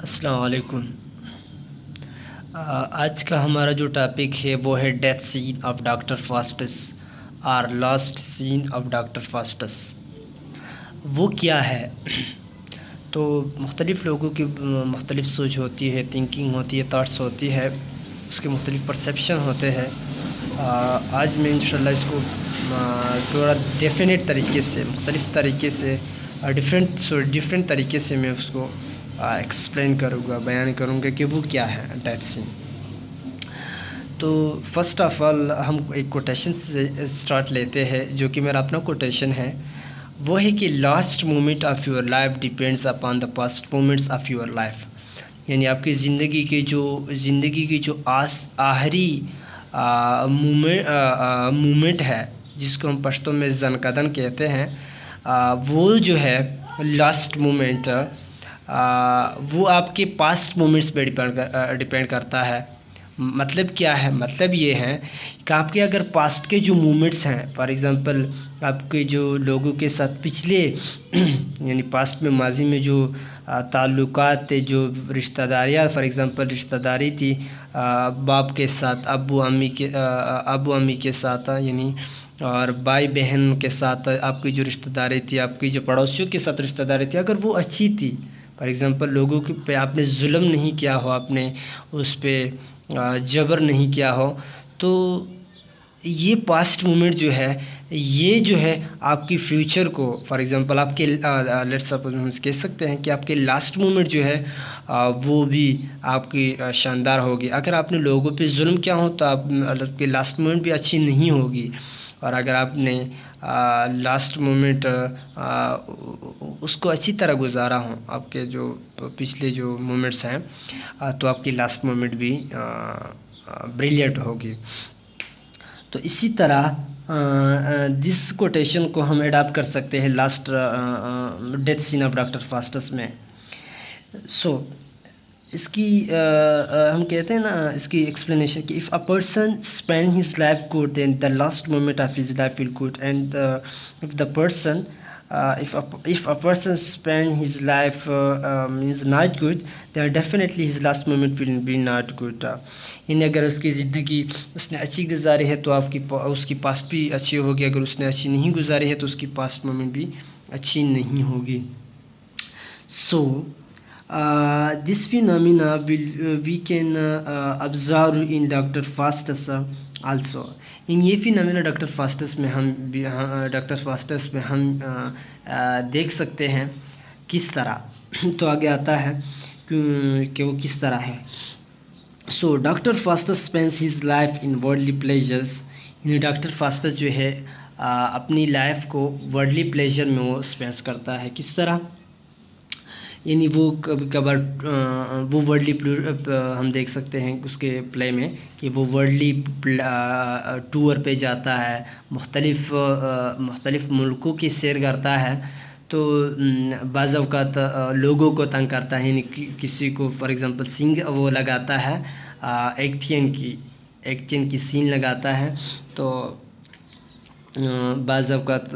السلام علیکم۔ آج کا ہمارا جو ٹاپک ہے وہ ہے death scene of doctor Faustus اور last scene of doctor Faustus. وہ کیا ہے؟ تو مختلف لوگوں کی مختلف سوچ ہوتی ہے، تھنکنگ ہوتی ہے، تھاٹس ہوتی ہے، اس کے مختلف پرسیپشن ہوتے ہیں۔ آج میں انشاءاللہ اس کو تھوڑا ڈیفینیٹ طریقے سے، مختلف طریقے سے، ڈفرینٹ طریقے سے میں اس کو ایکسپلین کروں گا، بیان کروں گا کہ وہ کیا ہے ڈیتھ سین۔ تو فرسٹ آف آل ہم ایک کوٹیشن سے اسٹارٹ لیتے ہیں، جو کہ میرا اپنا کوٹیشن ہے۔ وہ ہے کہ last moment of your life depends upon the past moments of your life, یعنی آپ کی زندگی کی جو آخری مومنٹ ہے، جس کو ہم پشتو میں زنکدن کہتے ہیں، وہ جو ہے لاسٹ مومنٹ، وہ آپ کے پاسٹ مومنٹس پہ ڈیپینڈ کرتا ہے۔ مطلب کیا ہے؟ مطلب یہ ہے کہ آپ کے اگر پاسٹ کے جو مومنٹس ہیں، فار ایگزامپل آپ کے جو لوگوں کے ساتھ پچھلے یعنی پاسٹ میں، ماضی میں جو تعلقات تھے، جو رشتہ داریاں، فار ایگزامپل رشتہ داری تھی باپ کے ساتھ، ابو امی کے ساتھ، یعنی اور بھائی بہن کے ساتھ آپ کی جو رشتہ داری تھی، آپ کی جو پڑوسیوں کے ساتھ رشتہ داری تھی، اگر وہ اچھی تھی، فار ایگزامپل لوگوں پہ آپ نے ظلم نہیں کیا ہو، آپ نے اس پہ جبر نہیں کیا ہو، تو یہ پاسٹ مومنٹ جو ہے، یہ جو ہے آپ کی فیوچر کو، فار ایگزامپل آپ کے لیٹس سپوز ہم کہہ سکتے ہیں کہ آپ کے لاسٹ مومنٹ جو ہے وہ بھی آپ کی شاندار ہوگی۔ اگر آپ نے لوگوں پہ ظلم کیا ہو تو آپ کی لاسٹ مومنٹ بھی اچھی نہیں ہوگی، اور اگر آپ نے لاسٹ مومنٹ اس کو اچھی طرح گزارا ہوں، آپ کے جو پچھلے جو مومنٹس ہیں، تو آپ کی لاسٹ مومنٹ بھی بریلینٹ ہوگی۔ تو اسی طرح دس کوٹیشن کو ہم اڈاپٹ کر سکتے ہیں last death scene of doctor Faustus میں۔ سو اس کی ہم کہتے ہیں نا، اس کی ایکسپلینیشن کہ if a person spend his life good then the last moment of his life will good, and if the person if a person spend his life means not good, then definitely his last moment will be not good. یعنی اگر اس کی زندگی اس نے اچھی گزاری ہے تو اس کی پاسٹ بھی اچھی ہوگی، اگر اس نے اچھی نہیں گزاری ہے تو اس کی پاسٹ مومنٹ بھی اچھی نہیں ہوگی۔ So this phenomena we can observe in Dr. Faustus also. یہ فینامنا ڈاکٹر فاسٹس میں ہم دیکھ سکتے ہیں کس طرح۔ تو آگے آتا ہے کہ وہ کس طرح ہے۔ So doctor Faustus spends his life in worldly pleasures, یعنی ڈاکٹر فاسٹس جو ہے اپنی لائف کو ورلڈلی پلیجر میں وہ اسپینڈ کرتا ہے۔ کس طرح؟ یعنی وہ کبھی کبھار وہ ورلڈلی ہم دیکھ سکتے ہیں اس کے پلے میں کہ وہ ورلڈلی ٹور پہ جاتا ہے، مختلف ملکوں کی سیر کرتا ہے، تو بعض اوقات لوگوں کو تنگ کرتا ہے، یعنی کسی کو فار ایگزامپل وہ لگاتا ہے ایکٹین کی سین لگاتا ہے، تو بعض اوقات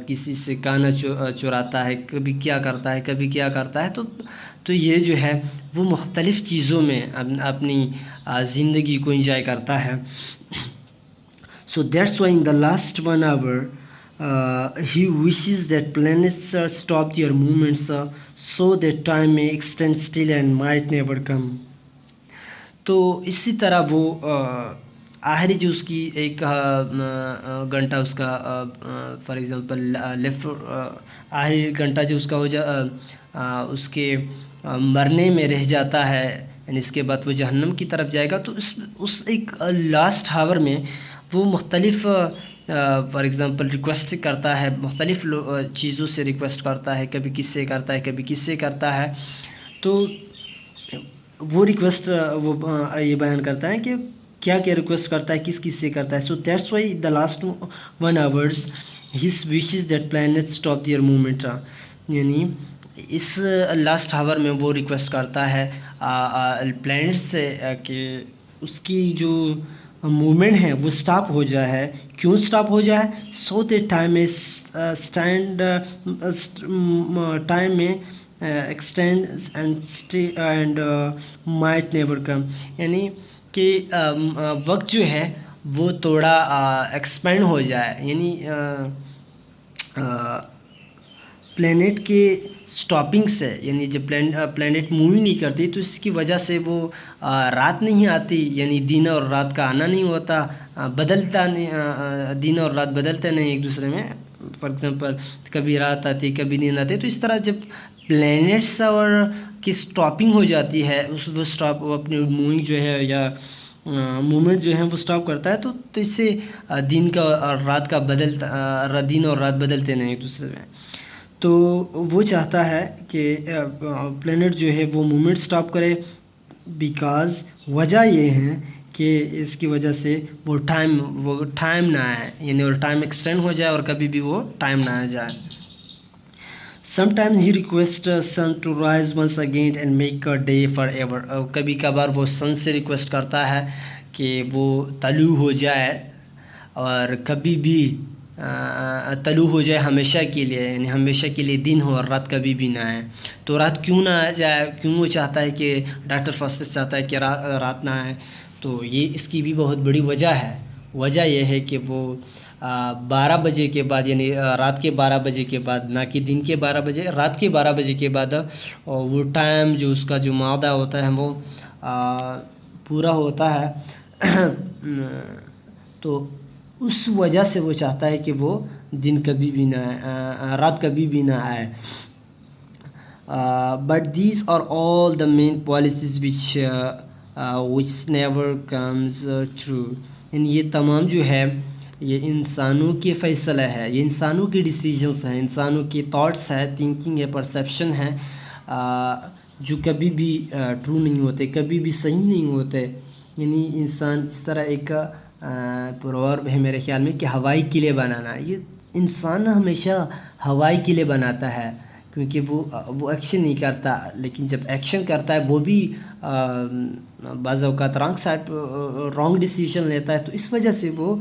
کسی سے گانا چراتا ہے، کبھی کیا کرتا ہے، تو یہ جو ہے وہ مختلف چیزوں میں اپنی زندگی کو انجوائے کرتا ہے۔ So that's why in the last 1 hour he wishes that planets stop their movements so that time may extend still and might never come. تو اسی طرح وہ آخری جو اس کی ایک گھنٹہ اس کا فار ایگزامپل آخری گھنٹہ جو اس کا اس کے مرنے میں رہ جاتا ہے، یعنی اس کے بعد وہ جہنم کی طرف جائے گا، تو اس ایک لاسٹ ہاور میں وہ مختلف فار ایگزامپل ریکویسٹ کرتا ہے، مختلف چیزوں سے ریکویسٹ کرتا ہے، کبھی کس سے کرتا ہے، کبھی کس سے کرتا ہے، تو وہ ریکویسٹ وہ یہ بیان کرتا ہے کہ کیا ریکویسٹ کرتا ہے، کس سے کرتا ہے۔ So that's why the last 1 hours his wishes that planets stop their movement، یعنی اس لاسٹ ہاور میں وہ ریکویسٹ کرتا ہے پلانٹ سے کہ اس کی جو موومنٹ ہے وہ اسٹاپ ہو جائے ہے. کیوں اسٹاپ ہو جائے؟ سو دیٹ ٹائم میں ٹائم میں extend and might never come, یعنی کہ وقت جو ہے وہ تھوڑا ایکسپینڈ ہو جائے، یعنی پلینٹ کے اسٹاپنگ سے، یعنی جب پلینٹ موو نہیں کرتی تو اس کی وجہ سے وہ رات نہیں آتی، یعنی دن اور رات کا آنا نہیں ہوتا، بدلتا نہیں، دن اور رات بدلتے نہیں ایک دوسرے میں. فار ایگزامپل کبھی رات آتی کبھی دن آتی، تو اس طرح جب پلینٹس اور کی اسٹاپنگ ہو جاتی ہے، وہ اسٹاپ، وہ اپنی موونگ جو ہے یا موومنٹ جو ہے وہ اسٹاپ کرتا ہے، تو اس سے دن کا اور رات کا دن اور رات بدلتے نہیں ایک دوسرے میں. تو وہ چاہتا ہے کہ پلینٹ جو ہے وہ موومنٹ اسٹاپ کرے، بیکاز وجہ یہ ہے کہ اس کی وجہ سے وہ ٹائم نہ آئے، یعنی وہ ٹائم ایکسٹینڈ ہو جائے اور کبھی بھی وہ ٹائم نہ آ جائے. Sometimes he requests sun to rise once again and make a day forever. کبھی کبھار وہ سن سے ریکویسٹ کرتا ہے کہ وہ طلوع ہو جائے اور کبھی بھی طلوع ہو جائے ہمیشہ کے لیے، یعنی ہمیشہ کے لیے دن ہو اور رات کبھی بھی نہ آئے. تو رات کیوں نہ آ جائے؟ کیوں وہ چاہتا ہے کہ ڈاکٹر فاسٹس چاہتا ہے کہ رات نہ آئے؟ تو یہ اس کی بھی بہت بڑی وجہ ہے. وجہ یہ ہے کہ وہ 12 بجے کے بعد، یعنی رات کے 12 بجے کے بعد، نہ کہ دن کے 12 بجے، رات کے 12 بجے کے بعد وہ ٹائم جو اس کا جو معدہ ہوتا ہے وہ پورا ہوتا ہے. تو اس وجہ سے وہ چاہتا ہے کہ وہ دن کبھی بھی نہ آئے، رات کبھی بھی نہ آئے. But these are all the main policies which never comes true. یعنی یہ تمام جو ہے یہ انسانوں کے فیصلہ ہے، یہ انسانوں کے ڈیسیجنس ہیں، انسانوں کے تھاٹس ہے، تھنکنگ ہے، پرسیپشن ہے، جو کبھی بھی ٹرو نہیں ہوتے، کبھی بھی صحیح نہیں ہوتے. یعنی انسان جس طرح ایک پروورب ہے میرے خیال میں کہ ہوائی قلعے بنانا، یہ انسان ہمیشہ ہوائی قلعے بناتا ہے کیونکہ وہ ایکشن نہیں کرتا، لیکن جب ایکشن کرتا ہے وہ بھی بعض اوقات رانگ ڈیسیژن لیتا ہے، تو اس وجہ سے وہ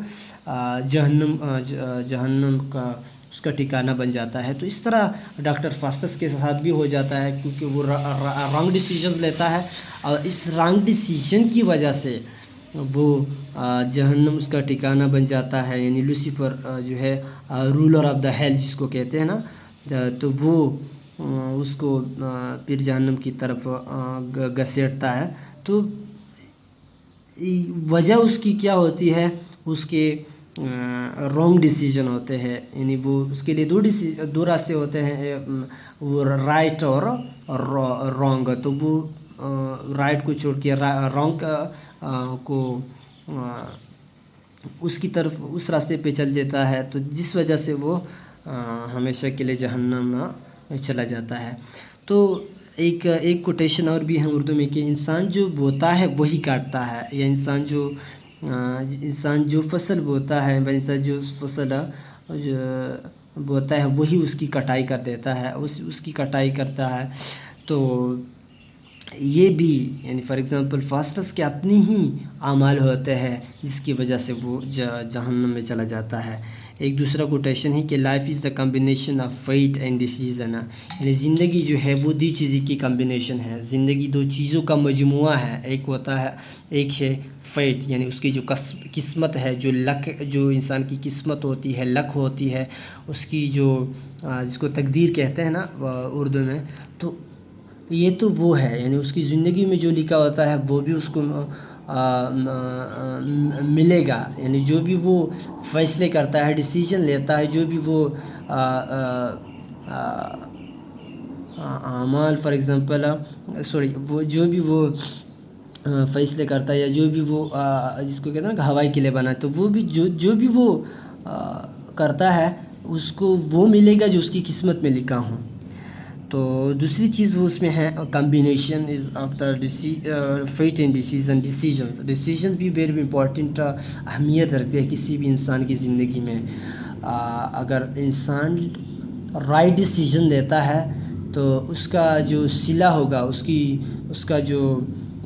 جہنم کا اس کا ٹھکانہ بن جاتا ہے. تو اس طرح ڈاکٹر فاسٹس کے ساتھ بھی ہو جاتا ہے کیونکہ وہ رانگ ڈیسیژن لیتا ہے، اور اس رانگ ڈیسیژن کی وجہ سے وہ جہنم اس کا ٹھکانہ بن جاتا ہے. یعنی لوسیفر جو ہے رولر آف دا ہیل جس کو کہتے ہیں نا، تو وہ اس کو پھر جہنم کی طرف گھسیٹتا ہے. تو وجہ اس کی کیا ہوتی ہے؟ اس کے رانگ ڈیسیژن ہوتے ہیں. یعنی وہ اس کے لیے دو راستے ہوتے ہیں، وہ رائٹ اور رانگ. تو وہ رائٹ کو چھوڑ کے رانگ کو اس کی طرف، اس راستے پہ چل دیتا ہے، تو جس وجہ سے وہ ہمیشہ کے لیے جہنم میں چلا جاتا ہے. تو ایک کوٹیشن اور بھی ہے اردو میں کہ انسان جو بوتا ہے وہی کاٹتا ہے، یا انسان جو فصل بوتا ہے، انسان جو فصل بوتا ہے وہی اس کی کٹائی کر دیتا ہے، اس کی کٹائی کرتا ہے. تو یہ بھی، یعنی فار ایگزامپل فاسٹس کے اپنی ہی اعمال ہوتے ہیں جس کی وجہ سے وہ جہنم میں چلا جاتا ہے. ایک دوسرا کوٹیشن ہے کہ life is the combination of fate and decision. یعنی زندگی جو ہے وہ دو چیزوں کی کمبینیشن ہے، زندگی دو چیزوں کا مجموعہ ہے. ایک ہے فیٹ، یعنی اس کی جو قسمت ہے، جو لک، جو انسان کی قسمت ہوتی ہے، لک ہوتی ہے، اس کی جو جس کو تقدیر کہتے ہیں نا اردو میں. تو یہ تو وہ ہے، یعنی اس کی زندگی میں جو لکھا ہوتا ہے وہ بھی اس کو ملے گا. یعنی جو بھی وہ فیصلے کرتا ہے، ڈیسیژن لیتا ہے، جو بھی وہ اعمال، فار ایگزامپل وہ جو بھی وہ فیصلے کرتا ہے، یا جو بھی وہ جس کو کہتے ہیں نا کہ ہوائی قلعے بنا، تو وہ بھی جو بھی وہ کرتا ہے اس کو وہ ملے گا جو اس کی قسمت میں لکھا ہوں. تو دوسری چیز وہ اس میں ہے combination is of the fate and decision بھی ویری امپورٹنٹ اہمیت رکھتے ہیں کسی بھی انسان کی زندگی میں. اگر انسان رائٹ ڈیسیژن لیتا ہے تو اس کا جو صلہ ہوگا، اس کا جو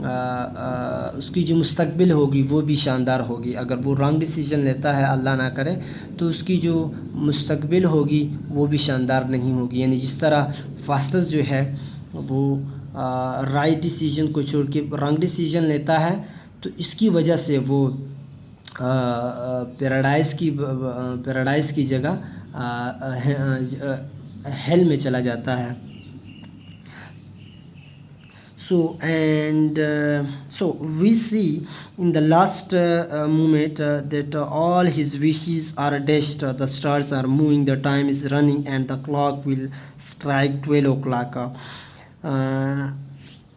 اس کی جو مستقبل ہوگی وہ بھی شاندار ہوگی. اگر وہ رانگ ڈیسیجن لیتا ہے اللہ نہ کرے تو اس کی جو مستقبل ہوگی وہ بھی شاندار نہیں ہوگی. یعنی جس طرح فاسٹس جو ہے وہ رائٹ ڈیسیجن کو چھوڑ کے رانگ ڈیسیجن لیتا ہے تو اس کی وجہ سے وہ پیراڈائز کی جگہ ہیل میں چلا جاتا ہے. So we see in the last moment that all his wishes are dashed. The stars are moving, the time is running, and the clock will strike 12 o'clock.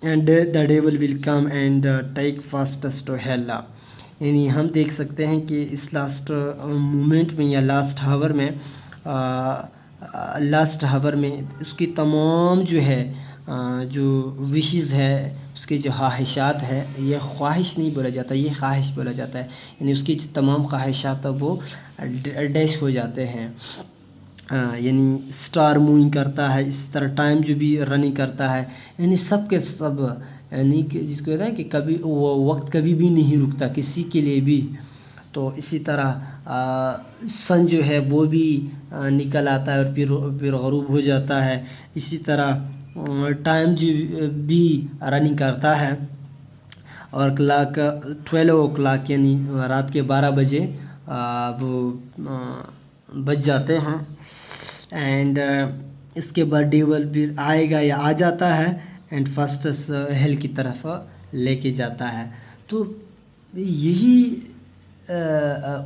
And the devil will come and take Faustus to hell. یعنی ہم دیکھ سکتے ہیں کہ اس last moment میں یا last ہاور میں اس کی تمام جو ہے جو وشز ہے اس کے جو خواہشات ہے، یہ خواہش نہیں بولا جاتا، یہ خواہش بولا جاتا ہے. یعنی اس کی جو تمام خواہشات وہ ڈیش ہو جاتے ہیں. یعنی اسٹار موونگ کرتا ہے، اس طرح ٹائم جو بھی رننگ کرتا ہے، یعنی سب کے سب، یعنی کہ جس کو کہتے ہیں کہ کبھی وہ وقت کبھی بھی نہیں رکتا کسی کے لیے بھی. تو اسی طرح سن جو ہے وہ بھی نکل آتا ہے اور پھر غروب ہو جاتا ہے. اسی طرح ٹائم جو بھی رننگ کرتا ہے اور کلاک 12 o'clock یعنی رات کے 12 بجے وہ بج جاتے ہیں. اینڈ اس کے بعد ڈیول پھر آئے گا یا آ جاتا ہے اینڈ فاسٹس ہیل کی طرف لے کے جاتا ہے. تو یہی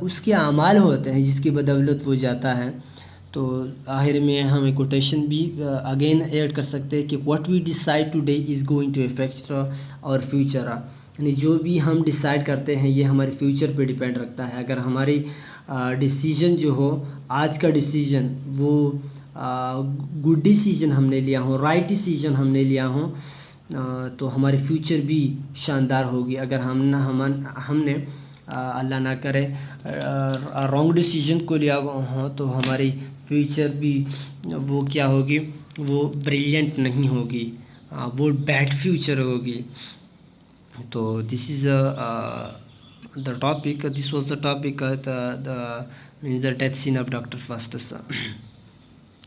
اس کے اعمال ہوتے ہیں جس کی بدولت وہ جاتا ہے. تو آخر میں ہم ایک کوٹیشن بھی اگین ایڈ کر سکتے ہیں کہ what we decide today is going to affect our future. یعنی جو بھی ہم ڈیسائڈ کرتے ہیں یہ ہمارے فیوچر پہ ڈیپینڈ رکھتا ہے. اگر ہماری ڈیسیجن جو ہو، آج کا ڈیسیجن وہ گڈ ڈیسیجن ہم نے لیا ہوں، رائٹ ڈیسیجن ہم نے لیا ہوں، تو ہماری فیوچر بھی شاندار ہوگی. اگر ہم نے اللہ نہ کرے رانگ ڈیسیجن کو لیا ہو تو ہماری فیوچر بھی وہ کیا ہوگی، وہ بریلینٹ نہیں ہوگی، وہ بیڈ فیوچر ہوگی. تو دس از the topic. This was the topic, the death scene of Dr. Faustus.